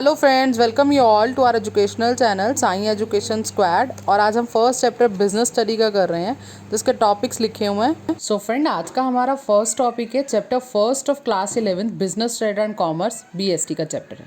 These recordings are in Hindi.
Hello friends, welcome you all to our educational channel Sai education squad. और आज हम फर्स्ट चैप्टर बिजनेस स्टडी का कर रहे हैं, तो इसके टॉपिक्स लिखे हुए हैं। सो फ्रेंड, आज का हमारा फर्स्ट टॉपिक है chapter first of class 11 business trade and commerce BST का चैप्टर है।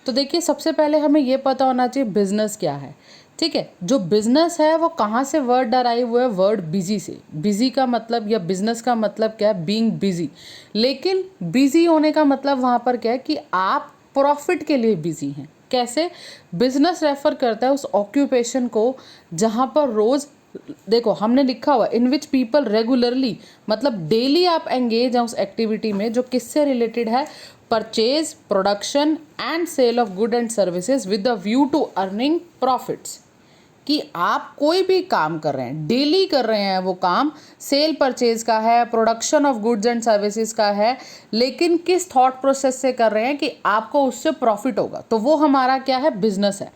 तो देखिए, सबसे पहले हमें ये पता होना चाहिए बिजनेस क्या है। ठीक है, जो बिजनेस है वो कहाँ से वर्ड डराइव हुआ है? वर्ड बिजी से। बिजी का मतलब या बिजनेस का मतलब क्या है? Being busy. लेकिन बिजी होने का मतलब वहाँ पर क्या है कि आप प्रॉफिट के लिए बिजी हैं। कैसे? बिजनेस रेफर करता है उस ऑक्यूपेशन को जहाँ पर रोज, देखो हमने लिखा हुआ इन विच पीपल रेगुलरली, मतलब डेली आप एंगेज हैं उस एक्टिविटी में जो किससे रिलेटेड है? Purchase, production and sale of good and services with the view to earning profits. कि आप कोई भी काम कर रहे हैं, डेली कर रहे हैं वो काम, सेल परचेज का है, production of goods and services का है, लेकिन किस थॉट प्रोसेस से कर रहे हैं कि आपको उससे प्रॉफिट होगा, तो वो हमारा क्या है? बिजनेस है।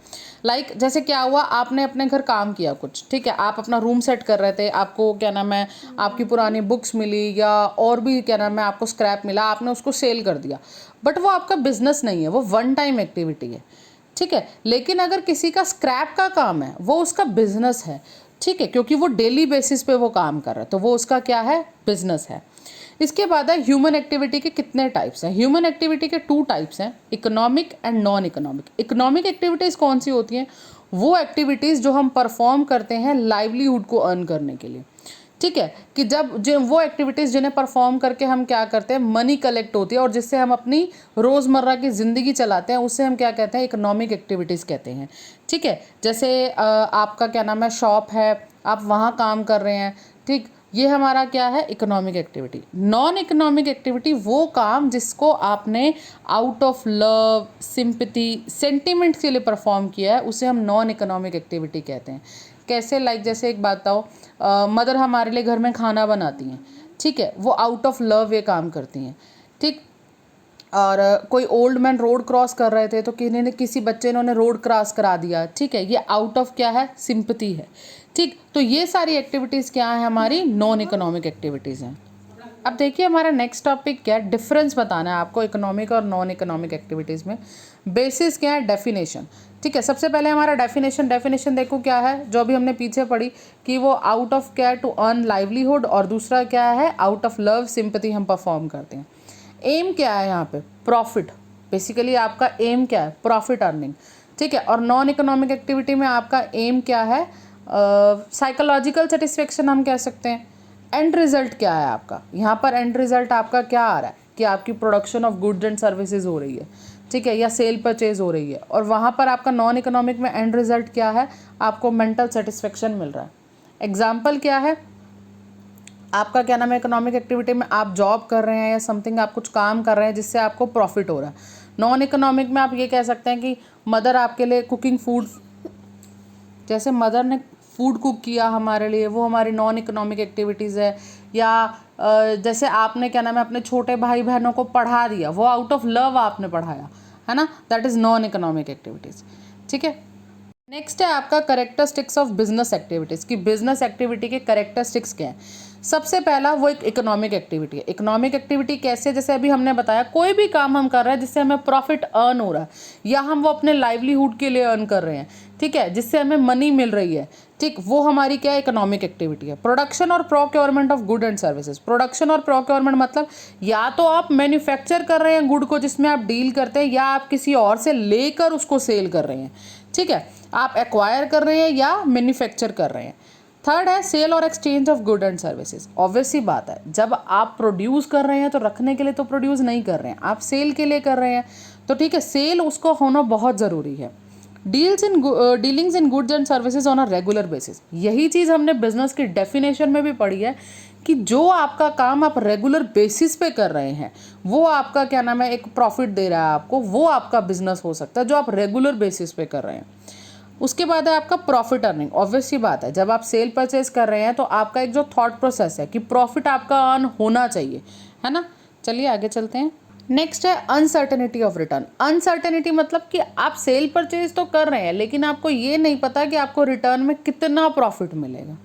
लाइक जैसे क्या हुआ, आपने अपने घर काम किया कुछ, ठीक है, आप अपना रूम सेट कर रहे थे, आपको क्या नाम है, आपकी पुरानी बुक्स मिली या और भी क्या नाम है, आपको स्क्रैप मिला, आपने उसको सेल कर दिया, बट वो आपका बिजनेस नहीं है, वो वन टाइम एक्टिविटी है। ठीक है, लेकिन अगर किसी का स्क्रैप का काम है, वो उसका बिजनेस है। ठीक है, क्योंकि वो डेली बेसिस पे वो काम कर रहा है, तो वो उसका क्या है? बिजनेस है। इसके बाद है ह्यूमन एक्टिविटी के कितने टाइप्स हैं? ह्यूमन एक्टिविटी के 2 टाइप्स हैं, economic and non economic. Economic activities कौन सी होती हैं? वो एक्टिविटीज़ जो हम परफॉर्म करते हैं लाइवलीहुड को अर्न करने के लिए। ठीक है, कि जब जो वो एक्टिविटीज़ जिन्हें परफॉर्म करके हम क्या करते हैं, मनी कलेक्ट होती है और जिससे हम अपनी रोज़मर्रा की ज़िंदगी चलाते हैं, उससे हम क्या कहते हैं? इकोनॉमिक एक्टिविटीज़ कहते हैं। ठीक है, जैसे आपका क्या नाम है, शॉप है, आप वहाँ काम कर रहे हैं। ठीक, ये हमारा क्या है? Economic activity. Non economic activity वो काम जिसको आपने out of love, sympathy, sentiment के लिए परफॉर्म किया है, उसे हम नॉन इकोनॉमिक एक्टिविटी कहते हैं। कैसे? लाइक जैसे एक बात बताओ, मदर हमारे लिए घर में खाना बनाती हैं, ठीक है, वो आउट ऑफ लव ये काम करती हैं। ठीक, और कोई ओल्ड मैन रोड क्रॉस कर रहे थे तो किसी बच्चे ने उन्हें रोड क्रॉस करा दिया, ठीक है, ये आउट ऑफ क्या है? सिंपैथी है। ठीक, तो ये सारी एक्टिविटीज़ क्या है? हमारी नॉन इकोनॉमिक एक्टिविटीज़ हैं। अब देखिए, हमारा नेक्स्ट टॉपिक क्या है? डिफरेंस बताना है आपको इकोनॉमिक और नॉन इकोनॉमिक एक्टिविटीज़ में। बेसिस क्या है? डेफिनेशन। ठीक है, सबसे पहले हमारा डेफिनेशन देखो क्या है, जो अभी हमने पीछे पढ़ी कि वो आउट ऑफ क्या है? टू अर्न लाइवलीहुड, और दूसरा क्या है? आउट ऑफ लव, सिंपैथी हम परफॉर्म करते हैं। एम क्या है यहाँ पे? प्रॉफिट। बेसिकली आपका एम क्या है? Profit earning. ठीक है, और नॉन इकोनॉमिक एक्टिविटी में आपका एम क्या है? साइकोलॉजिकल सेटिस्फेक्शन हम कह सकते हैं। एंड रिजल्ट क्या है आपका? यहाँ पर एंड रिजल्ट आपका क्या आ रहा है कि आपकी production of goods and services हो रही है, ठीक है, या सेल परचेज हो रही है, और वहाँ पर आपका नॉन इकोनॉमिक में एंड रिजल्ट क्या है? आपको मेंटल सेटिस्फेक्शन मिल रहा है। एग्जाम्पल क्या है आपका? क्या नाम है, इकोनॉमिक एक्टिविटी में आप जॉब कर रहे हैं या समथिंग, आप कुछ काम कर रहे हैं जिससे आपको प्रॉफिट हो रहा है। नॉन इकोनॉमिक में आप ये कह सकते हैं कि मदर आपके लिए कुकिंग फूड, जैसे मदर ने फूड कुक किया हमारे लिए, वो हमारी नॉन इकोनॉमिक एक्टिविटीज़ है। या जैसे आपने क्या नाम है, अपने छोटे भाई बहनों को पढ़ा दिया, वो आउट ऑफ लव आपने पढ़ाया, है ना, that is non economic activities. ठीक है, नेक्स्ट है आपका करेक्टरिस्टिक्स ऑफ बिजनेस एक्टिविटीज़, कि बिजनेस एक्टिविटी के करेक्टरिस्टिक्स क्या हैं। सबसे पहला वो एक इकोनॉमिक एक्टिविटी है। इकोनॉमिक एक्टिविटी कैसे? जैसे अभी हमने बताया, कोई भी काम हम कर रहे हैं जिससे हमें प्रॉफिट अर्न हो रहा है, या हम वो अपने लाइवलीहुड के लिए अर्न कर रहे हैं, ठीक है, जिससे हमें मनी मिल रही है, ठीक, वो हमारी क्या इकोनॉमिक एक्टिविटी है। प्रोडक्शन और procurement of good and services. Production और प्रोक्योरमेंट मतलब या तो आप मैन्युफैक्चर कर रहे हैं गुड को जिसमें आप डील करते हैं, या आप किसी और से लेकर उसको सेल कर रहे हैं। ठीक है, आप एक्वायर कर रहे हैं या मैन्युफैक्चर कर रहे हैं। थर्ड है सेल और exchange of good and services. Obvious सी बात है, जब आप प्रोड्यूस कर रहे हैं तो रखने के लिए तो प्रोड्यूस नहीं कर रहे हैं, आप सेल के लिए कर रहे हैं, तो ठीक है, सेल उसको होना बहुत ज़रूरी है। Dealings in goods and services on a regular basis. यही चीज़ हमने बिजनेस की डेफिनेशन में भी पढ़ी है कि जो आपका काम आप रेगुलर बेसिस पे कर रहे हैं, वो आपका क्या नाम है, एक प्रॉफिट दे रहा है आपको, वो आपका बिजनेस हो सकता है जो आप रेगुलर बेसिस पे कर रहे हैं। उसके बाद है आपका प्रॉफिट अर्निंग। ऑब्वियस सी बात है, जब आप सेल परचेज कर रहे हैं तो आपका एक जो थॉट प्रोसेस है कि प्रॉफिट आपका अर्न होना चाहिए, है ना। चलिए आगे चलते हैं। नेक्स्ट है अनसर्टेनिटी ऑफ रिटर्न। अनसर्टेनिटी मतलब कि आप सेल परचेज तो कर रहे हैं, लेकिन आपको ये नहीं पता कि आपको रिटर्न में कितना प्रॉफिट मिलेगा,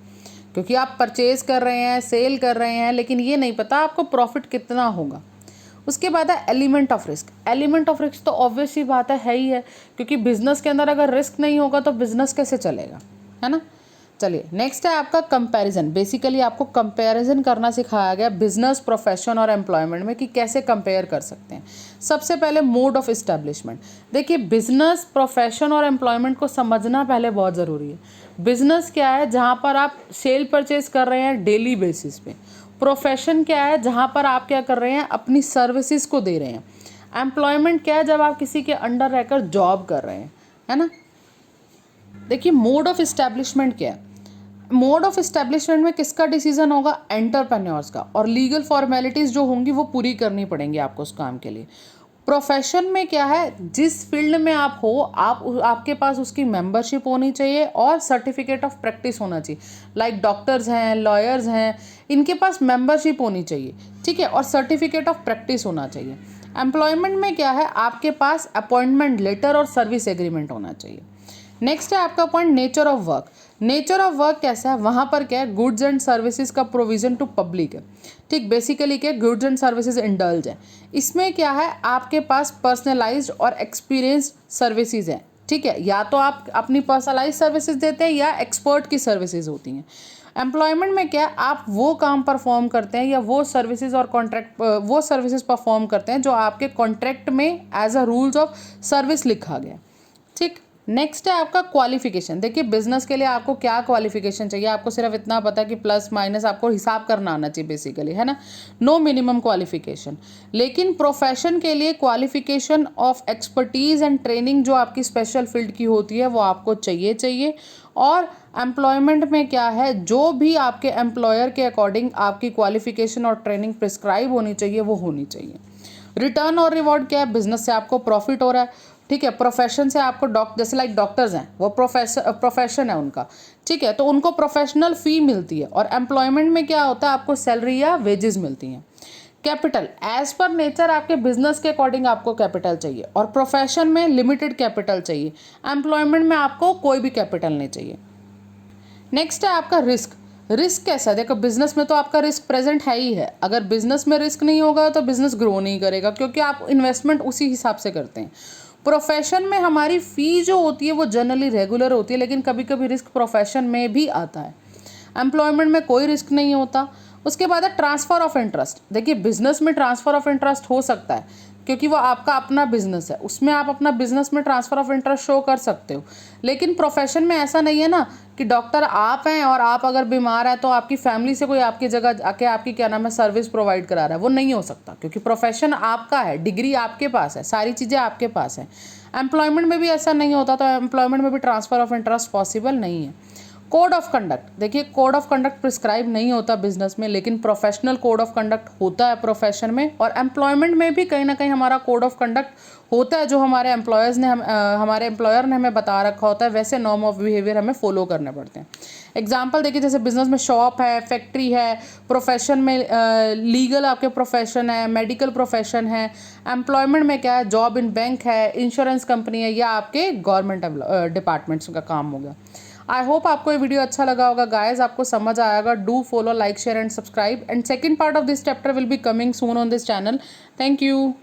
क्योंकि आप परचेज कर रहे हैं, सेल कर रहे हैं, लेकिन ये नहीं पता आपको प्रॉफिट कितना होगा। उसके बाद है element of risk. Element of risk तो ऑब्वियस ही बात है ही है, क्योंकि बिजनेस के अंदर अगर रिस्क नहीं होगा तो बिजनेस कैसे चलेगा, है ना। चलिए नेक्स्ट है आपका कंपैरिजन। बेसिकली आपको कंपैरिजन करना सिखाया गया बिजनेस, प्रोफेशन और एम्प्लॉयमेंट में कि कैसे कंपेयर कर सकते हैं। सबसे पहले मोड ऑफ इस्टेब्लिशमेंट। देखिए बिजनेस, प्रोफेशन और एम्प्लॉयमेंट को समझना पहले बहुत ज़रूरी है। बिजनेस क्या है, जहाँ पर आप सेल परचेज कर रहे हैं डेली बेसिस पे। प्रोफेशन क्या है, जहाँ पर आप क्या कर रहे हैं, अपनी सर्विसेज को दे रहे हैं। एम्प्लॉयमेंट क्या है, जब आप किसी के अंडर रहकर जॉब कर रहे हैं, है ना। देखिए मोड ऑफ इस्टेब्लिशमेंट क्या है। मोड ऑफ इस्टेब्लिशमेंट में किसका डिसीजन होगा, एंटरप्रेन्योर्स का, और लीगल फॉर्मेलिटीज़ जो होंगी वो पूरी करनी पड़ेंगी आपको उस काम के लिए। प्रोफेशन में क्या है, जिस फील्ड में आप हो, आपके पास उसकी मेंबरशिप होनी चाहिए और सर्टिफिकेट ऑफ प्रैक्टिस होना चाहिए। लाइक डॉक्टर्स हैं, लॉयर्स हैं, इनके पास मेंबरशिप होनी चाहिए, ठीक है, और सर्टिफिकेट ऑफ प्रैक्टिस होना चाहिए। एम्प्लॉयमेंट में क्या है, आपके पास अपॉइंटमेंट लेटर और सर्विस एग्रीमेंट होना चाहिए। नेक्स्ट है आपका point nature of work. Nature of work कैसा है, वहाँ पर क्या है, गुड्स एंड सर्विसेज का प्रोविजन टू पब्लिक है, ठीक। बेसिकली क्या, गुड्स एंड सर्विसेज इंडल्ज है। इसमें क्या है, आपके पास पर्सनलाइज्ड और एक्सपीरियंस सर्विसेज हैं, ठीक है। या तो आप अपनी पर्सनलाइज सर्विसेज देते हैं या एक्सपर्ट की सर्विसेज होती हैं। एम्प्लॉयमेंट में क्या है, आप वो काम परफॉर्म करते हैं या वो सर्विसेज और कॉन्ट्रैक्ट वो सर्विसेज परफॉर्म करते हैं जो आपके कॉन्ट्रैक्ट में as a rules of service लिखा गया, ठीक। नेक्स्ट है आपका क्वालिफिकेशन। देखिए बिजनेस के लिए आपको क्या क्वालिफिकेशन चाहिए, आपको सिर्फ इतना पता है कि प्लस माइनस आपको हिसाब करना आना चाहिए बेसिकली, है ना, नो मिनिमम क्वालिफिकेशन। लेकिन प्रोफेशन के लिए qualification of expertise and training जो आपकी स्पेशल फील्ड की होती है वो आपको चाहिए। और एम्प्लॉयमेंट में क्या है, जो भी आपके एम्प्लॉयर के अकॉर्डिंग आपकी क्वालिफिकेशन और ट्रेनिंग प्रिस्क्राइब होनी चाहिए वो होनी चाहिए। रिटर्न और रिवॉर्ड क्या है, बिजनेस से आपको प्रॉफिट हो रहा है, ठीक है। प्रोफेशन से आपको जैसे लाइक डॉक्टर्स हैं, वो प्रोफेशन है उनका, ठीक है, तो उनको प्रोफेशनल फ़ी मिलती है। और एम्प्लॉयमेंट में क्या होता है, आपको सैलरी या वेजेस मिलती हैं। कैपिटल एज पर नेचर आपके बिजनेस के अकॉर्डिंग आपको कैपिटल चाहिए, और प्रोफेशन में लिमिटेड कैपिटल चाहिए। एम्प्लॉयमेंट में आपको कोई भी कैपिटल नहीं चाहिए। नेक्स्ट है आपका रिस्क। रिस्क कैसा है, देखो बिजनेस में तो आपका रिस्क प्रेजेंट है ही है। अगर बिजनेस में रिस्क नहीं होगा तो बिजनेस ग्रो नहीं करेगा, क्योंकि आप इन्वेस्टमेंट उसी हिसाब से करते हैं। प्रोफेशन में हमारी फ़ी जो होती है वो जनरली रेगुलर होती है, लेकिन कभी कभी रिस्क प्रोफेशन में भी आता है। एम्प्लॉयमेंट में कोई रिस्क नहीं होता। उसके बाद है ट्रांसफ़र ऑफ इंटरेस्ट। देखिए बिजनेस में ट्रांसफ़र ऑफ इंटरेस्ट हो सकता है, क्योंकि वो आपका अपना बिजनेस है, उसमें आप अपना बिजनेस में ट्रांसफ़र ऑफ इंटरेस्ट शो कर सकते हो। लेकिन प्रोफेशन में ऐसा नहीं है ना कि डॉक्टर आप हैं और आप अगर बीमार हैं तो आपकी फैमिली से कोई आपकी जगह आके आपकी क्या नाम है सर्विस प्रोवाइड करा रहा है, वो नहीं हो सकता, क्योंकि प्रोफेशन आपका है, डिग्री आपके पास है, सारी चीज़ें आपके पास हैं। एम्प्लॉयमेंट में भी ऐसा नहीं होता, तो एम्प्लॉयमेंट में भी ट्रांसफ़र ऑफ इंटरेस्ट पॉसिबल नहीं है। Code of conduct. देखिए कोड ऑफ कंडक्ट प्रिस्क्राइब नहीं होता बिजनेस में, लेकिन प्रोफेशनल कोड ऑफ कंडक्ट होता है प्रोफेशन में। और एम्प्लॉयमेंट में भी कहीं ना कहीं हमारा कोड ऑफ कंडक्ट होता है, जो हमारे हमारे एम्प्लॉयर ने हमें बता रखा होता है, वैसे नॉर्म ऑफ बिहेवियर हमें फॉलो करने पड़ते हैं। एग्जाम्पल देखिए, जैसे बिजनेस में शॉप है, फैक्ट्री है, प्रोफेशन में लीगल आपके प्रोफेशन है, मेडिकल प्रोफेशन है। एम्प्लॉयमेंट में क्या है, जॉब इन बैंक है, इंश्योरेंस कंपनी है, या आपके गवर्नमेंट डिपार्टमेंट्स का काम हो गया। आई होप आपको ये वीडियो अच्छा लगा होगा गाइज, आपको समझ आएगा। Do follow, like, share and subscribe, and second part of this chapter will be coming soon on this channel. Thank you.